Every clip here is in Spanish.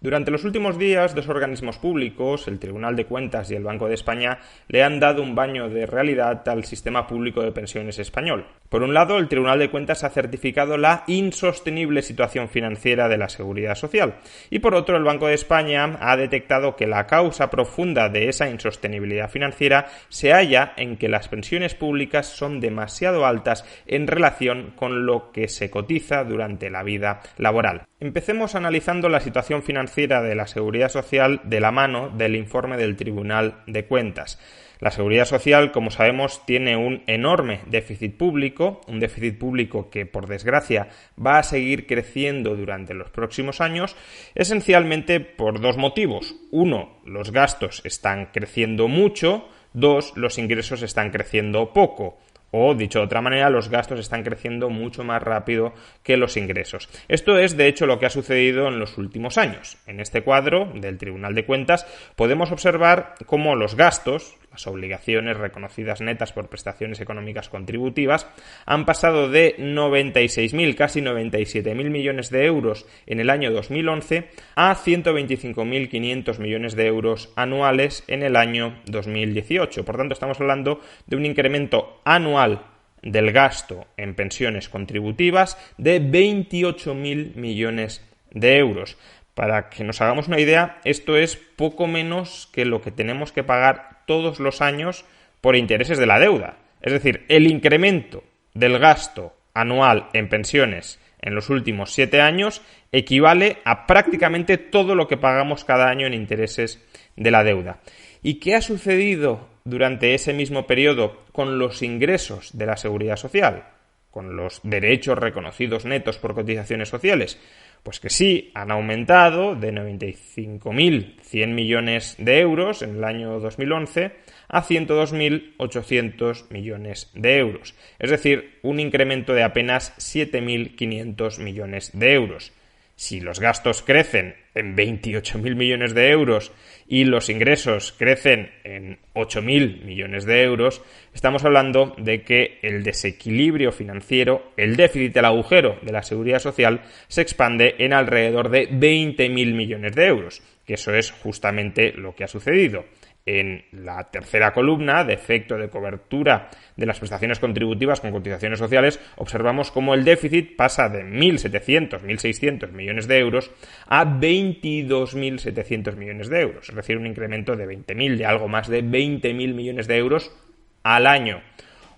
Durante los últimos días, dos organismos públicos, el Tribunal de Cuentas y el Banco de España, le han dado un baño de realidad al sistema público de pensiones español. Por un lado, el Tribunal de Cuentas ha certificado la insostenible situación financiera de la Seguridad Social y por otro, el Banco de España ha detectado que la causa profunda de esa insostenibilidad financiera se halla en que las pensiones públicas son demasiado altas en relación con lo que se cotiza durante la vida laboral. Empecemos analizando la situación financiera de la Seguridad Social de la mano del informe del Tribunal de Cuentas. La Seguridad Social, como sabemos, tiene un enorme déficit público, un déficit público que, por desgracia, va a seguir creciendo durante los próximos años, esencialmente por dos motivos. Uno, los gastos están creciendo mucho. Dos, los ingresos están creciendo poco. O, dicho de otra manera, los gastos están creciendo mucho más rápido que los ingresos. Esto es, de hecho, lo que ha sucedido en los últimos años. En este cuadro del Tribunal de Cuentas podemos observar cómo los gastos, las obligaciones reconocidas netas por prestaciones económicas contributivas, han pasado de 96.000, casi 97.000 millones de euros en el año 2011 a 125.500 millones de euros anuales en el año 2018. Por tanto, estamos hablando de un incremento anual del gasto en pensiones contributivas de 28.000 millones de euros. Para que nos hagamos una idea, esto es poco menos que lo que tenemos que pagar todos los años por intereses de la deuda. Es decir, el incremento del gasto anual en pensiones en los últimos 7 años equivale a prácticamente todo lo que pagamos cada año en intereses de la deuda. ¿Y qué ha sucedido durante ese mismo periodo con los ingresos de la Seguridad Social, con los derechos reconocidos netos por cotizaciones sociales? Pues que sí, han aumentado de 95.100 millones de euros en el año 2011 a 102.800 millones de euros. Es decir, un incremento de apenas 7.500 millones de euros. Si los gastos crecen en 28.000 millones de euros y los ingresos crecen en 8.000 millones de euros, estamos hablando de que el desequilibrio financiero, el déficit, el agujero de la Seguridad Social se expande en alrededor de 20.000 millones de euros, que eso es justamente lo que ha sucedido. En la tercera columna de efecto de cobertura de las prestaciones contributivas con cotizaciones sociales observamos cómo el déficit pasa de 1.700, 1.600 millones de euros a 22.700 millones de euros, es decir, un incremento de 20.000, de algo más de 20.000 millones de euros al año.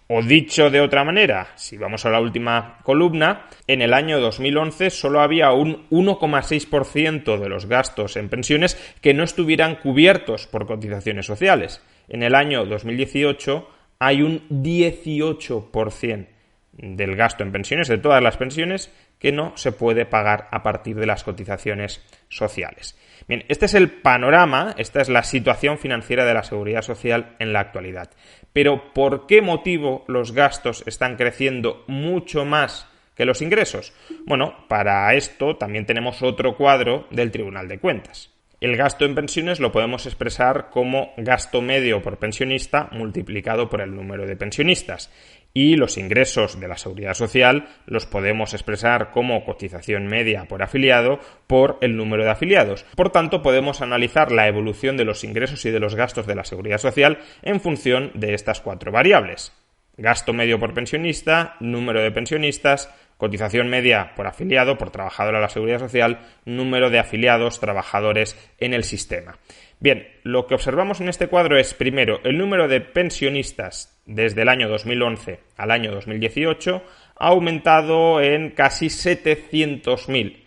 O dicho de otra manera, si vamos a la última columna, en el año 2011 solo había un 1,6% de los gastos en pensiones que no estuvieran cubiertos por cotizaciones sociales. En el año 2018 hay un 18% del gasto en pensiones, de todas las pensiones, que no se puede pagar a partir de las cotizaciones sociales. Bien, este es el panorama, esta es la situación financiera de la Seguridad Social en la actualidad. Pero, ¿por qué motivo los gastos están creciendo mucho más que los ingresos? Bueno, para esto también tenemos otro cuadro del Tribunal de Cuentas. El gasto en pensiones lo podemos expresar como gasto medio por pensionista multiplicado por el número de pensionistas. Y los ingresos de la Seguridad Social los podemos expresar como cotización media por afiliado por el número de afiliados. Por tanto, podemos analizar la evolución de los ingresos y de los gastos de la Seguridad Social en función de estas 4 variables. Gasto medio por pensionista, número de pensionistas, cotización media por afiliado, por trabajador a la Seguridad Social, número de afiliados, trabajadores en el sistema. Bien, lo que observamos en este cuadro es, primero, el número de pensionistas desde el año 2011 al año 2018 ha aumentado en casi 700.000.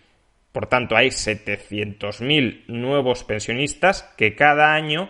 Por tanto, hay 700.000 nuevos pensionistas que cada año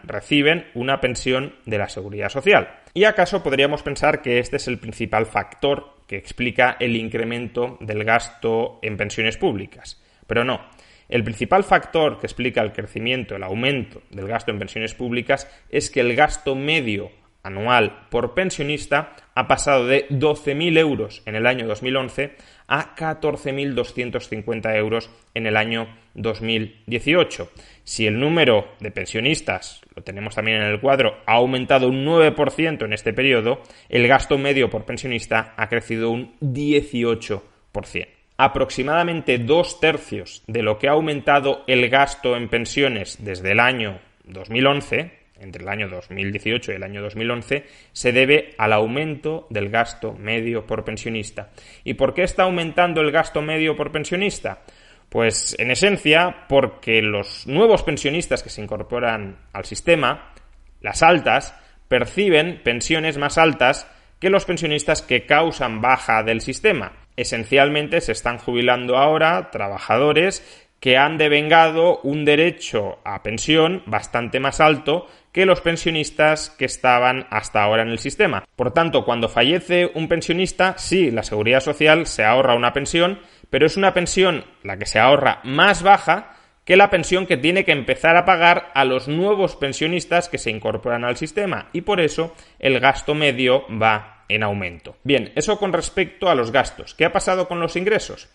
reciben una pensión de la Seguridad Social. ¿Y acaso podríamos pensar que este es el principal factor que explica el incremento del gasto en pensiones públicas? Pero no. El principal factor que explica el crecimiento, el aumento del gasto en pensiones públicas es que el gasto medio anual por pensionista ha pasado de 12.000 euros en el año 2011 a 14.250 euros en el año 2018. Si el número de pensionistas, lo tenemos también en el cuadro, ha aumentado un 9% en este periodo, el gasto medio por pensionista ha crecido un 18%. aproximadamente 2/3 de lo que ha aumentado el gasto en pensiones desde el año 2011, entre el año 2018 y el año 2011, se debe al aumento del gasto medio por pensionista. ¿Y por qué está aumentando el gasto medio por pensionista? Pues en esencia porque los nuevos pensionistas que se incorporan al sistema, las altas, perciben pensiones más altas que los pensionistas que causan baja del sistema. Esencialmente se están jubilando ahora trabajadores que han devengado un derecho a pensión bastante más alto que los pensionistas que estaban hasta ahora en el sistema. Por tanto, cuando fallece un pensionista, sí, la Seguridad Social se ahorra una pensión, pero es una pensión la que se ahorra más baja que la pensión que tiene que empezar a pagar a los nuevos pensionistas que se incorporan al sistema, y por eso el gasto medio va en aumento. Bien, eso con respecto a los gastos. ¿Qué ha pasado con los ingresos?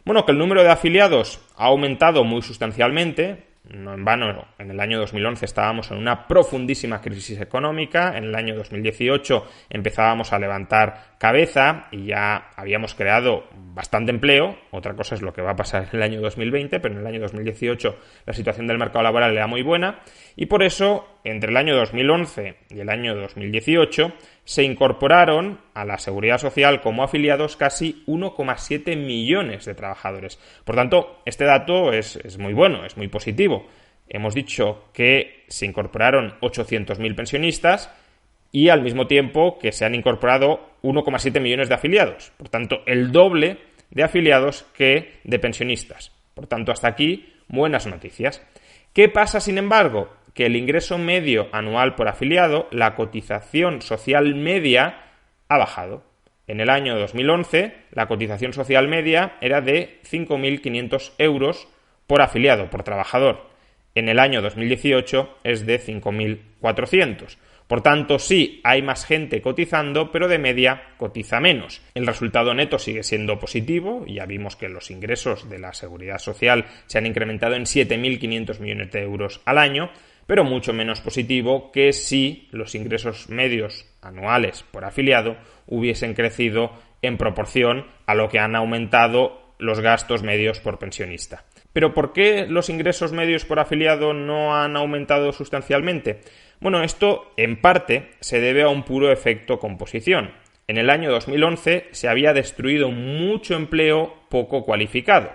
Bueno, que el número de afiliados ha aumentado muy sustancialmente. No en vano, en el año 2011 estábamos en una profundísima crisis económica, en el año 2018 empezábamos a levantar cabeza y ya habíamos creado bastante empleo. Otra cosa es lo que va a pasar en el año 2020, pero en el año 2018 la situación del mercado laboral era muy buena y por eso entre el año 2011 y el año 2018 se incorporaron a la Seguridad Social como afiliados casi 1,7 millones de trabajadores. Por tanto, este dato es muy bueno, es muy positivo. Hemos dicho que se incorporaron 800.000 pensionistas y al mismo tiempo que se han incorporado 1,7 millones de afiliados. Por tanto, el doble de afiliados que de pensionistas. Por tanto, hasta aquí, buenas noticias. ¿Qué pasa, sin embargo? Que el ingreso medio anual por afiliado, la cotización social media, ha bajado. En el año 2011, la cotización social media era de 5.500 euros por afiliado, por trabajador. En el año 2018 es de 5.400. Por tanto, sí, hay más gente cotizando, pero de media cotiza menos. El resultado neto sigue siendo positivo. Ya vimos que los ingresos de la Seguridad Social se han incrementado en 7.500 millones de euros al año, pero mucho menos positivo que si los ingresos medios anuales por afiliado hubiesen crecido en proporción a lo que han aumentado los gastos medios por pensionista. ¿Pero por qué los ingresos medios por afiliado no han aumentado sustancialmente? Bueno, esto en parte se debe a un puro efecto composición. En el año 2011 se había destruido mucho empleo poco cualificado.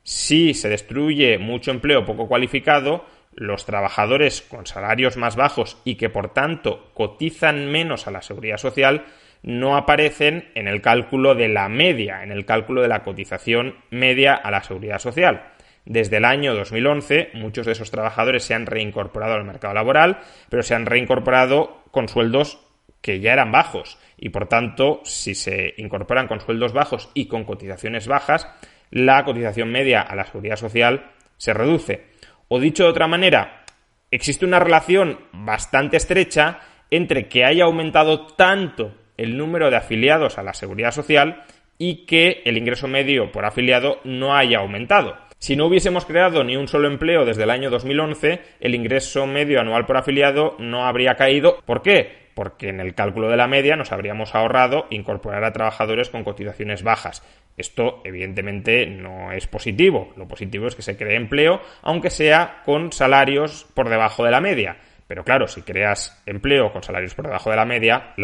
Si se destruye mucho empleo poco cualificado, los trabajadores con salarios más bajos y que por tanto cotizan menos a la Seguridad Social no aparecen en el cálculo de la media, en el cálculo de la cotización media a la Seguridad Social. Desde el año 2011, muchos de esos trabajadores se han reincorporado al mercado laboral, pero se han reincorporado con sueldos que ya eran bajos y, por tanto, si se incorporan con sueldos bajos y con cotizaciones bajas, la cotización media a la Seguridad Social se reduce. O dicho de otra manera, existe una relación bastante estrecha entre que haya aumentado tanto el número de afiliados a la Seguridad Social y que el ingreso medio por afiliado no haya aumentado. Si no hubiésemos creado ni un solo empleo desde el año 2011, el ingreso medio anual por afiliado no habría caído. ¿Por qué? Porque en el cálculo de la media nos habríamos ahorrado incorporar a trabajadores con cotizaciones bajas. Esto, evidentemente, no es positivo. Lo positivo es que se cree empleo, aunque sea con salarios por debajo de la media. Pero claro, si creas empleo con salarios por debajo de la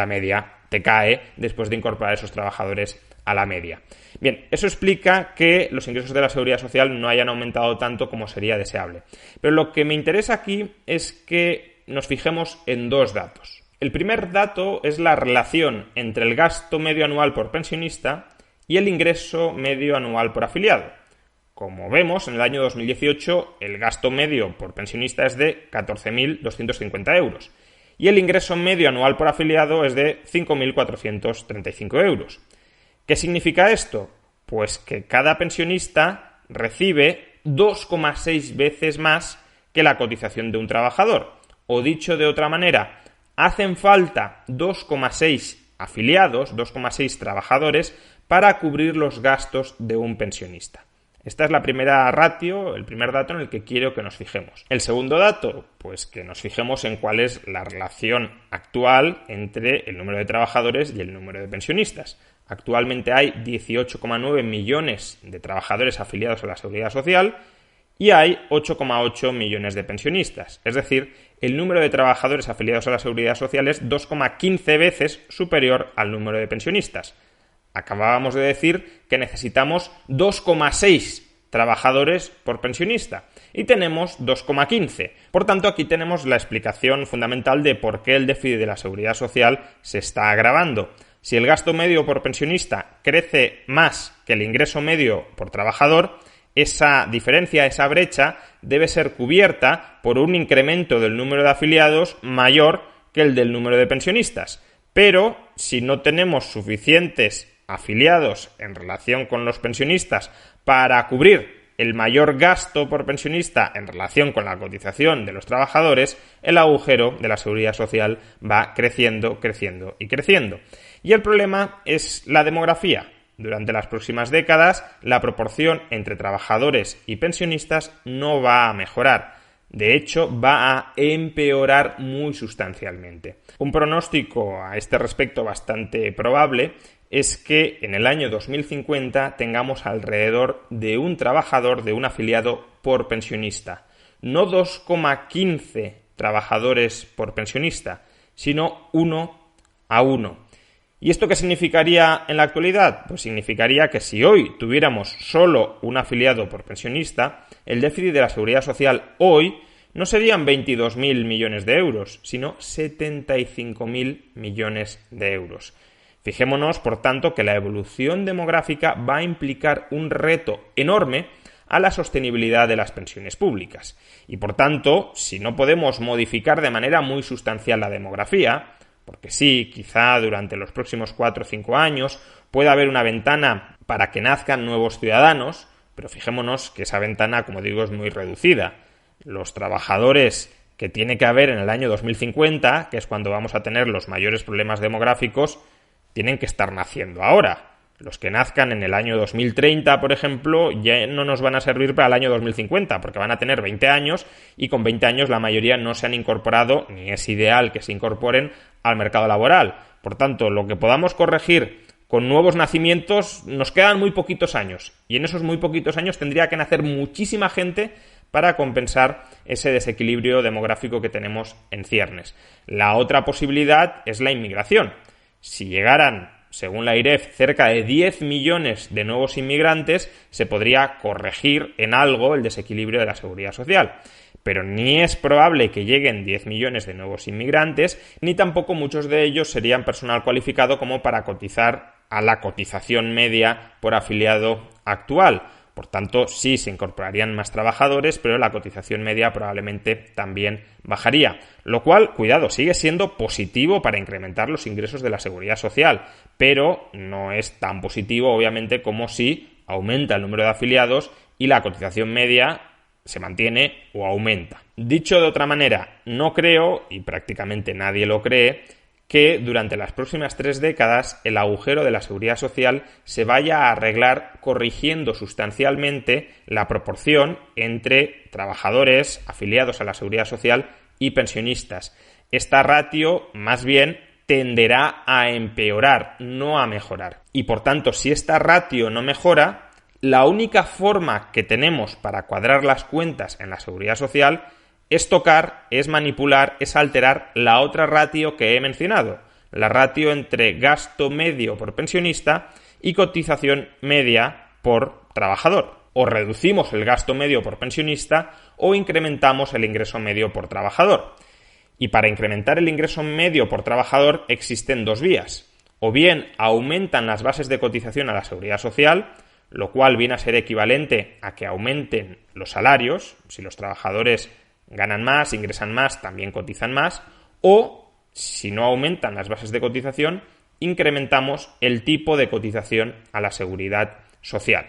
media te cae después de incorporar a esos trabajadores a la media. Bien, eso explica que los ingresos de la Seguridad Social no hayan aumentado tanto como sería deseable. Pero lo que me interesa aquí es que nos fijemos en dos datos. El primer dato es la relación entre el gasto medio anual por pensionista y el ingreso medio anual por afiliado. Como vemos, en el año 2018 el gasto medio por pensionista es de 14.250 euros y el ingreso medio anual por afiliado es de 5.435 euros. ¿Qué significa esto? Pues que cada pensionista recibe 2,6 veces más que la cotización de un trabajador. O dicho de otra manera, hacen falta 2,6 afiliados, 2,6 trabajadores para cubrir los gastos de un pensionista. Esta es la primera ratio, el primer dato en el que quiero que nos fijemos. El segundo dato, pues que nos fijemos en cuál es la relación actual entre el número de trabajadores y el número de pensionistas. Actualmente hay 18,9 millones de trabajadores afiliados a la Seguridad Social y hay 8,8 millones de pensionistas. Es decir, el número de trabajadores afiliados a la Seguridad Social es 2,15 veces superior al número de pensionistas. Acabábamos de decir que necesitamos 2,6 trabajadores por pensionista y tenemos 2,15. Por tanto, aquí tenemos la explicación fundamental de por qué el déficit de la Seguridad Social se está agravando. Si el gasto medio por pensionista crece más que el ingreso medio por trabajador, esa diferencia, esa brecha, debe ser cubierta por un incremento del número de afiliados mayor que el del número de pensionistas. Pero si no tenemos suficientes afiliados en relación con los pensionistas para cubrir el mayor gasto por pensionista en relación con la cotización de los trabajadores, el agujero de la Seguridad Social va creciendo, creciendo y creciendo. Y el problema es la demografía. Durante las próximas décadas, la proporción entre trabajadores y pensionistas no va a mejorar. De hecho, va a empeorar muy sustancialmente. Un pronóstico a este respecto bastante probable es que en el año 2050 tengamos alrededor de un trabajador, de un afiliado por pensionista. No 2,15 trabajadores por pensionista, sino 1 a 1. ¿Y esto qué significaría en la actualidad? Pues significaría que si hoy tuviéramos solo un afiliado por pensionista, el déficit de la Seguridad Social hoy no serían 22.000 millones de euros, sino 75.000 millones de euros. Fijémonos, por tanto, que la evolución demográfica va a implicar un reto enorme a la sostenibilidad de las pensiones públicas. Y, por tanto, si no podemos modificar de manera muy sustancial la demografía, porque sí, quizá durante los próximos 4 o 5 años pueda haber una ventana para que nazcan nuevos ciudadanos, pero fijémonos que esa ventana, como digo, es muy reducida. Los trabajadores que tiene que haber en el año 2050, que es cuando vamos a tener los mayores problemas demográficos, tienen que estar naciendo ahora. Los que nazcan en el año 2030, por ejemplo, ya no nos van a servir para el año 2050, porque van a tener 20 años y con 20 años la mayoría no se han incorporado, ni es ideal que se incorporen al mercado laboral. Por tanto, lo que podamos corregir con nuevos nacimientos nos quedan muy poquitos años, y en esos muy poquitos años tendría que nacer muchísima gente para compensar ese desequilibrio demográfico que tenemos en ciernes. La otra posibilidad es la inmigración. Si llegaran, según la IREF, cerca de 10 millones de nuevos inmigrantes, se podría corregir en algo el desequilibrio de la Seguridad Social. Pero ni es probable que lleguen 10 millones de nuevos inmigrantes, ni tampoco muchos de ellos serían personal cualificado como para cotizar a la cotización media por afiliado actual. Por tanto, sí se incorporarían más trabajadores, pero la cotización media probablemente también bajaría. Lo cual, cuidado, sigue siendo positivo para incrementar los ingresos de la Seguridad Social, pero no es tan positivo, obviamente, como si aumenta el número de afiliados y la cotización media se mantiene o aumenta. Dicho de otra manera, no creo, y prácticamente nadie lo cree, que durante las próximas 3 décadas el agujero de la Seguridad Social se vaya a arreglar corrigiendo sustancialmente la proporción entre trabajadores afiliados a la Seguridad Social y pensionistas. Esta ratio, más bien, tenderá a empeorar, no a mejorar. Y por tanto, si esta ratio no mejora, la única forma que tenemos para cuadrar las cuentas en la Seguridad Social es tocar, es manipular, es alterar la otra ratio que he mencionado, la ratio entre gasto medio por pensionista y cotización media por trabajador. O reducimos el gasto medio por pensionista o incrementamos el ingreso medio por trabajador. Y para incrementar el ingreso medio por trabajador existen 2 vías. O bien aumentan las bases de cotización a la Seguridad Social, lo cual viene a ser equivalente a que aumenten los salarios. Si los trabajadores ganan más, ingresan más, también cotizan más, o, si no aumentan las bases de cotización, incrementamos el tipo de cotización a la Seguridad Social.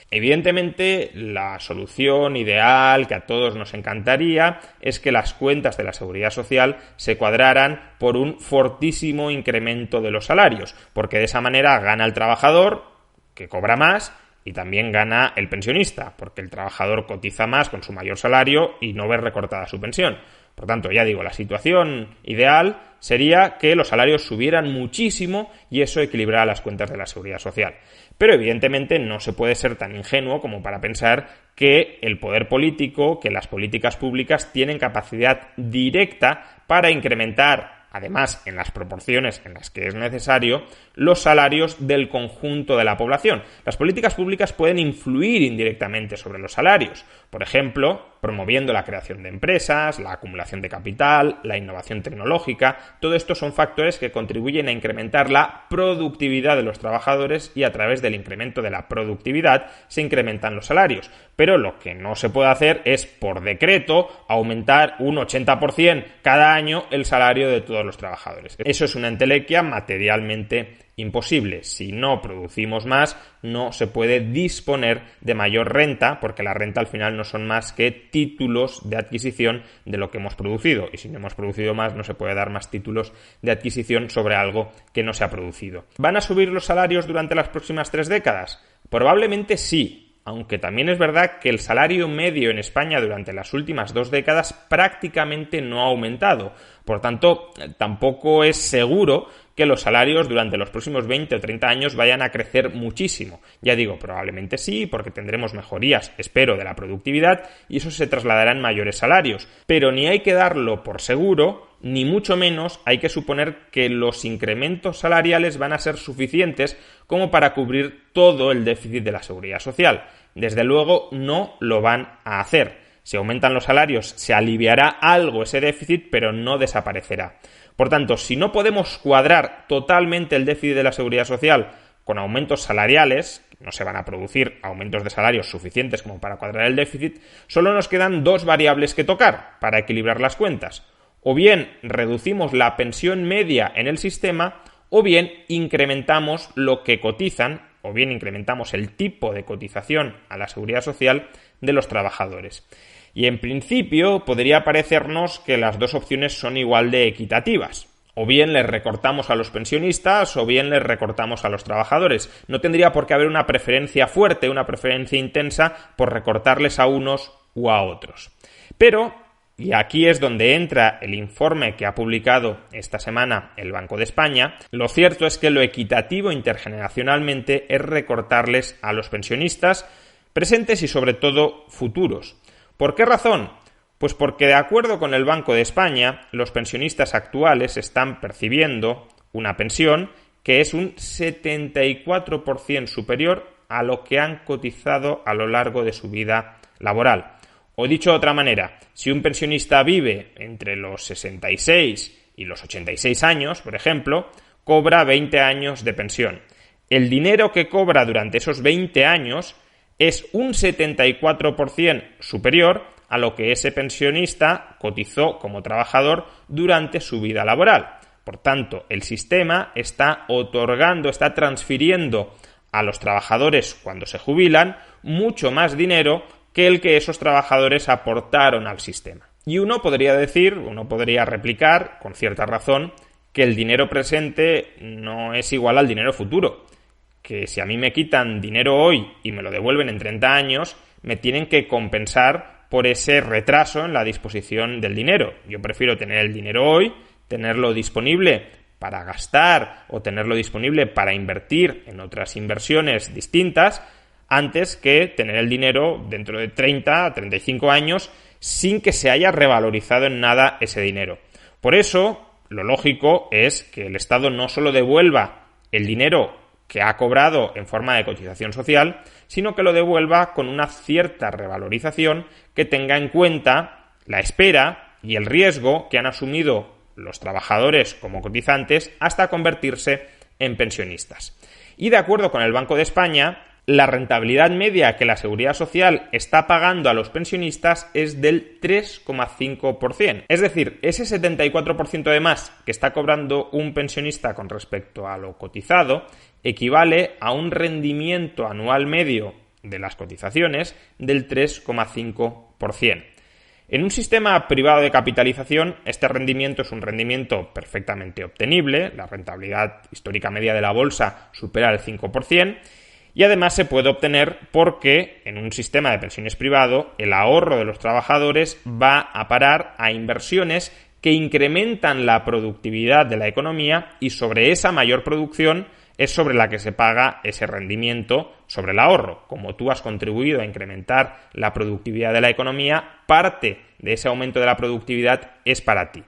Evidentemente, la solución ideal que a todos nos encantaría es que las cuentas de la Seguridad Social se cuadraran por un fortísimo incremento de los salarios, porque de esa manera gana el trabajador, que cobra más, y también gana el pensionista, porque el trabajador cotiza más con su mayor salario y no ve recortada su pensión. Por tanto, ya digo, la situación ideal sería que los salarios subieran muchísimo y eso equilibrara las cuentas de la Seguridad Social. Pero evidentemente no se puede ser tan ingenuo como para pensar que el poder político, que las políticas públicas tienen capacidad directa para incrementar, además en las proporciones en las que es necesario, los salarios del conjunto de la población. Las políticas públicas pueden influir indirectamente sobre los salarios, por ejemplo, promoviendo la creación de empresas, la acumulación de capital, la innovación tecnológica. Todo esto son factores que contribuyen a incrementar la productividad de los trabajadores y a través del incremento de la productividad se incrementan los salarios. Pero lo que no se puede hacer es, por decreto, aumentar un 80% cada año el salario de todos los trabajadores. Eso es una entelequia materialmente imposible. Si no producimos más, no se puede disponer de mayor renta, porque la renta al final no son más que títulos de adquisición de lo que hemos producido. Y si no hemos producido más, no se puede dar más títulos de adquisición sobre algo que no se ha producido. ¿Van a subir los salarios durante las próximas 3 décadas? Probablemente sí. Aunque también es verdad que el salario medio en España durante las últimas 2 décadas prácticamente no ha aumentado. Por tanto, tampoco es seguro que los salarios durante los próximos 20 o 30 años vayan a crecer muchísimo. Ya digo, probablemente sí, porque tendremos mejorías, espero, de la productividad y eso se trasladará en mayores salarios. Pero ni hay que darlo por seguro, ni mucho menos hay que suponer que los incrementos salariales van a ser suficientes como para cubrir todo el déficit de la Seguridad Social. Desde luego no lo van a hacer. Si aumentan los salarios se aliviará algo ese déficit, pero no desaparecerá. Por tanto, si no podemos cuadrar totalmente el déficit de la Seguridad Social con aumentos salariales, no se van a producir aumentos de salarios suficientes como para cuadrar el déficit, solo nos quedan 2 variables que tocar para equilibrar las cuentas. O bien reducimos la pensión media en el sistema, o bien incrementamos lo que cotizan, o bien incrementamos el tipo de cotización a la Seguridad Social de los trabajadores. Y en principio podría parecernos que las 2 opciones son igual de equitativas. O bien les recortamos a los pensionistas o bien les recortamos a los trabajadores. No tendría por qué haber una preferencia fuerte, una preferencia intensa por recortarles a unos u a otros. Pero, y aquí es donde entra el informe que ha publicado esta semana el Banco de España, lo cierto es que lo equitativo intergeneracionalmente es recortarles a los pensionistas presentes y sobre todo futuros. ¿Por qué razón? Pues porque de acuerdo con el Banco de España, los pensionistas actuales están percibiendo una pensión que es un 74% superior a lo que han cotizado a lo largo de su vida laboral. O dicho de otra manera, si un pensionista vive entre los 66 y los 86 años, por ejemplo, cobra 20 años de pensión. El dinero que cobra durante esos 20 años es un 74% superior a lo que ese pensionista cotizó como trabajador durante su vida laboral. Por tanto, el sistema está otorgando, está transfiriendo a los trabajadores cuando se jubilan mucho más dinero que el que esos trabajadores aportaron al sistema. Y uno podría replicar, con cierta razón, que el dinero presente no es igual al dinero futuro. Que si a mí me quitan dinero hoy y me lo devuelven en 30 años, me tienen que compensar por ese retraso en la disposición del dinero. Yo prefiero tener el dinero hoy, tenerlo disponible para gastar o tenerlo disponible para invertir en otras inversiones distintas, antes que tener el dinero dentro de 30 a 35 años sin que se haya revalorizado en nada ese dinero. Por eso, lo lógico es que el Estado no solo devuelva el dinero que ha cobrado en forma de cotización social, sino que lo devuelva con una cierta revalorización que tenga en cuenta la espera y el riesgo que han asumido los trabajadores como cotizantes hasta convertirse en pensionistas. Y de acuerdo con el Banco de España, la rentabilidad media que la Seguridad Social está pagando a los pensionistas es del 3,5%. Es decir, ese 74% de más que está cobrando un pensionista con respecto a lo cotizado equivale a un rendimiento anual medio de las cotizaciones del 3,5%. En un sistema privado de capitalización, este rendimiento es un rendimiento perfectamente obtenible, la rentabilidad histórica media de la bolsa supera el 5%, Y además se puede obtener porque en un sistema de pensiones privado el ahorro de los trabajadores va a parar a inversiones que incrementan la productividad de la economía y sobre esa mayor producción es sobre la que se paga ese rendimiento sobre el ahorro. Como tú has contribuido a incrementar la productividad de la economía, parte de ese aumento de la productividad es para ti.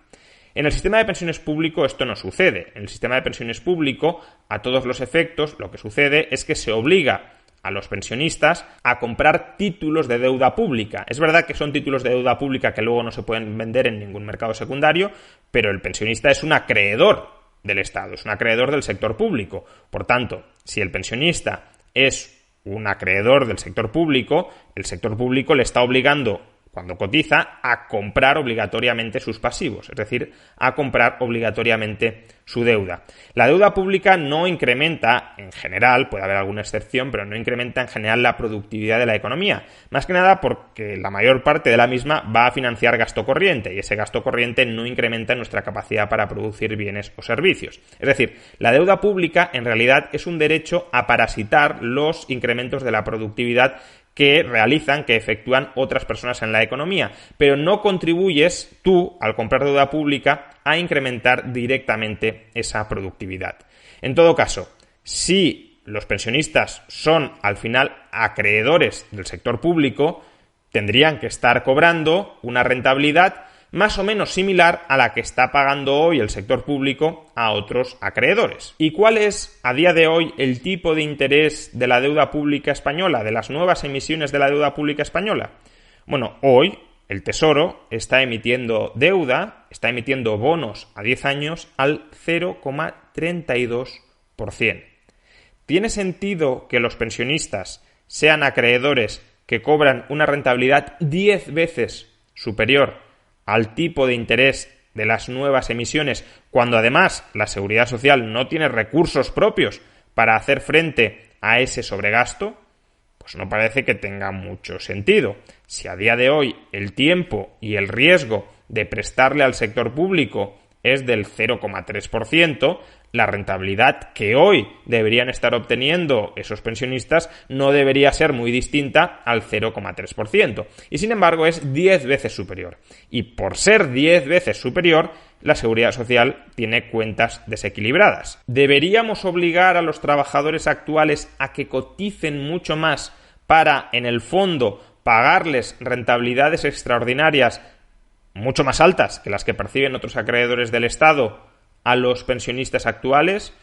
En el sistema de pensiones público esto no sucede. En el sistema de pensiones público, a todos los efectos, lo que sucede es que se obliga a los pensionistas a comprar títulos de deuda pública. Es verdad que son títulos de deuda pública que luego no se pueden vender en ningún mercado secundario, pero el pensionista es un acreedor del Estado, es un acreedor del sector público. Por tanto, si el pensionista es un acreedor del sector público, el sector público le está obligando, cuando cotiza, a comprar obligatoriamente sus pasivos, es decir, a comprar obligatoriamente su deuda. La deuda pública no incrementa, en general, puede haber alguna excepción, pero no incrementa en general la productividad de la economía, más que nada porque la mayor parte de la misma va a financiar gasto corriente y ese gasto corriente no incrementa nuestra capacidad para producir bienes o servicios. Es decir, la deuda pública en realidad es un derecho a parasitar los incrementos de la productividad que realizan, que efectúan otras personas en la economía, pero no contribuyes tú, al comprar deuda pública, a incrementar directamente esa productividad. En todo caso, si los pensionistas son al final acreedores del sector público, tendrían que estar cobrando una rentabilidad más o menos similar a la que está pagando hoy el sector público a otros acreedores. ¿Y cuál es, a día de hoy, el tipo de interés de la deuda pública española, de las nuevas emisiones de la deuda pública española? Bueno, hoy el Tesoro está emitiendo deuda, está emitiendo bonos a 10 años al 0,32%. ¿Tiene sentido que los pensionistas sean acreedores que cobran una rentabilidad 10 veces superior al tipo de interés de las nuevas emisiones, cuando además la Seguridad Social no tiene recursos propios para hacer frente a ese sobregasto? Pues no parece que tenga mucho sentido. Si a día de hoy el tiempo y el riesgo de prestarle al sector público es del 0,3%, la rentabilidad que hoy deberían estar obteniendo esos pensionistas no debería ser muy distinta al 0,3%. Y sin embargo es 10 veces superior. Y por ser 10 veces superior, la Seguridad Social tiene cuentas desequilibradas. ¿Deberíamos obligar a los trabajadores actuales a que coticen mucho más para, en el fondo, pagarles rentabilidades extraordinarias mucho más altas que las que perciben otros acreedores del Estado a los pensionistas actuales?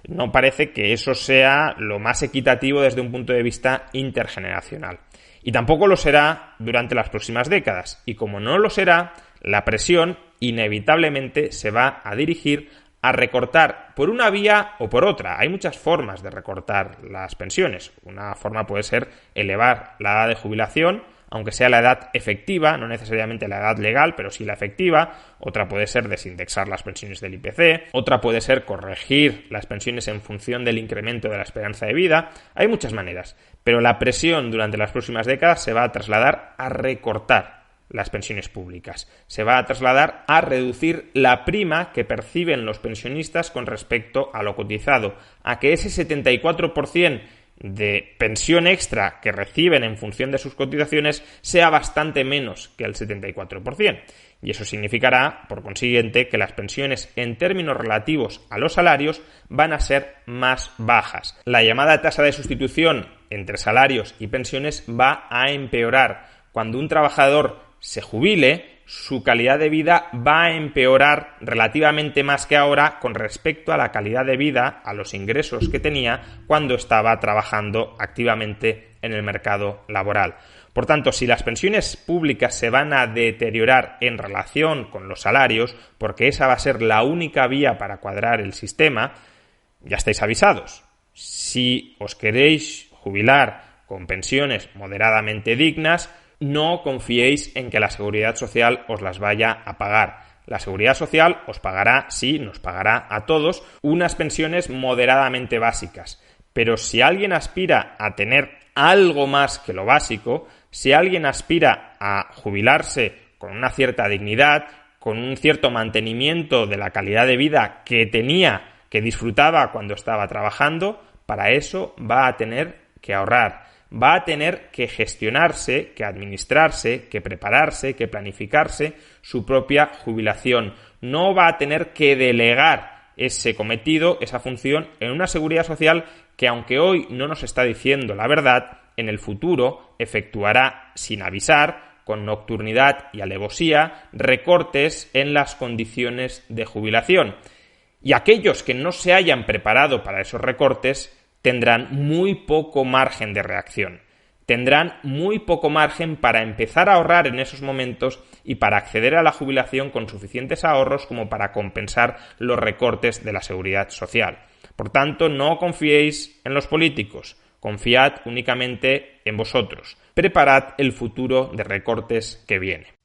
No parece que eso sea lo más equitativo desde un punto de vista intergeneracional. Y tampoco lo será durante las próximas décadas. Y como no lo será, la presión inevitablemente se va a dirigir a recortar por una vía o por otra. Hay muchas formas de recortar las pensiones. Una forma puede ser elevar la edad de jubilación, aunque sea la edad efectiva, no necesariamente la edad legal, pero sí la efectiva. Otra puede ser desindexar las pensiones del IPC, otra puede ser corregir las pensiones en función del incremento de la esperanza de vida. Hay muchas maneras, pero la presión durante las próximas décadas se va a trasladar a recortar las pensiones públicas. Se va a trasladar a reducir la prima que perciben los pensionistas con respecto a lo cotizado, a que ese 74% de pensión extra que reciben en función de sus cotizaciones sea bastante menos que el 74%. Y eso significará, por consiguiente, que las pensiones en términos relativos a los salarios van a ser más bajas. La llamada tasa de sustitución entre salarios y pensiones va a empeorar. Cuando un trabajador se jubile, su calidad de vida va a empeorar relativamente más que ahora con respecto a la calidad de vida, a los ingresos que tenía cuando estaba trabajando activamente en el mercado laboral. Por tanto, si las pensiones públicas se van a deteriorar en relación con los salarios, porque esa va a ser la única vía para cuadrar el sistema, ya estáis avisados. Si os queréis jubilar con pensiones moderadamente dignas, no confiéis en que la Seguridad Social os las vaya a pagar. La Seguridad Social os pagará, sí, nos pagará a todos, unas pensiones moderadamente básicas. Pero si alguien aspira a tener algo más que lo básico, si alguien aspira a jubilarse con una cierta dignidad, con un cierto mantenimiento de la calidad de vida que tenía, que disfrutaba cuando estaba trabajando, para eso va a tener que ahorrar, va a tener que gestionarse, que administrarse, que prepararse, que planificarse su propia jubilación. No va a tener que delegar ese cometido, esa función, en una seguridad social que, aunque hoy no nos está diciendo la verdad, en el futuro efectuará sin avisar, con nocturnidad y alevosía, recortes en las condiciones de jubilación. Y aquellos que no se hayan preparado para esos recortes tendrán muy poco margen de reacción. Tendrán muy poco margen para empezar a ahorrar en esos momentos y para acceder a la jubilación con suficientes ahorros como para compensar los recortes de la seguridad social. Por tanto, no confiéis en los políticos, confiad únicamente en vosotros. Preparad el futuro de recortes que viene.